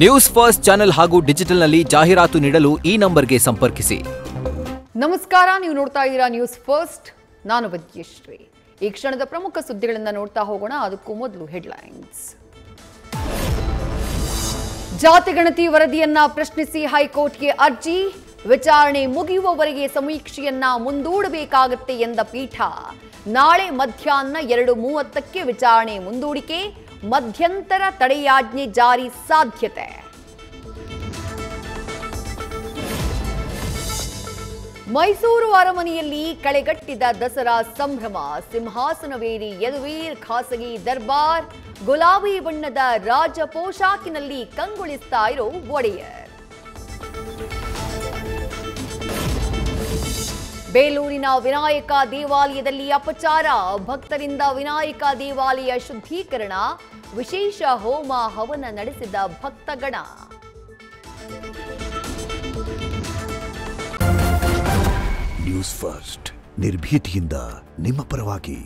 News first channel ಹಾಗೂ ಡಿಜಿಟಲ್ನಲ್ಲಿ ಜಾಹೀರಾತು ನೀಡಲು ಈ ನಂಬರ್ಗೆ ಸಂಪರ್ಕಿಸಿ. ನಮಸ್ಕಾರ, ನೀವು ನೋಡ್ತಾ ಇದ್ದೀರಾ ನ್ಯೂಸ್ ಫಸ್ಟ್. ನಾನು ವಿದ್ಯಶ್ರೀ. ಈ ಕ್ಷಣದ ಪ್ರಮುಖ ಸುದ್ದಿಗಳನ್ನು ನೋಡ್ತಾ ಹೋಗೋಣ. ಅದಕ್ಕೂ ಮೊದಲು ಹೆಡ್ಲೈನ್ಸ್. ಜಾತಿಗಣತಿ ವರದಿಯನ್ನ ಪ್ರಶ್ನಿಸಿ ಹೈಕೋರ್ಟ್ಗೆ ಅರ್ಜಿ. ವಿಚಾರಣೆ ಮುಗಿಯುವವರೆಗೆ ಸಮೀಕ್ಷೆಯನ್ನ ಮುಂದೂಡಬೇಕಾಗುತ್ತೆ ಎಂದ ಪೀಠ. ನಾಳೆ ಮಧ್ಯಾಹ್ನ 2:30ಕ್ಕೆ ವಿಚಾರಣೆ ಮುಂದೂಡಿಕೆ. ಮಧ್ಯಂತರ ತಡೆಯಾಜ್ಞೆ ಜಾರಿ ಸಾಧ್ಯತೆ. ಮೈಸೂರು ಅರಮನೆಯಲ್ಲಿ ಕಳೆಗಟ್ಟಿದ ದಸರಾ ಸಂಭ್ರಮ. ಸಿಂಹಾಸನವೇರಿ ಯದುವೀರ್ ಖಾಸಗಿ ದರ್ಬಾರ್. ಗುಲಾಬಿ ಬಣ್ಣದ ರಾಜ ಪೋಷಾಕಿನಲ್ಲಿ ಕಂಗೊಳಿಸ್ತಾ ಇರೋ ಒಡೆಯರ್. ಬೇಲೂರಿನ ವಿನಾಯಕ ದೇವಾಲಯದಲ್ಲಿ ಅಪಚಾರ. ಭಕ್ತರಿಂದ ವಿನಾಯಕ ದೇವಾಲಯ ಶುದ್ಧೀಕರಣ. ವಿಶೇಷ ಹೋಮ ಹವನ ನಡೆಸಿದ ಭಕ್ತಗಣ. ನ್ಯೂಸ್ ಫಸ್ಟ್, ನಿರ್ಭೀತಿಯಿಂದ ನಿಮ್ಮ ಪರವಾಗಿ.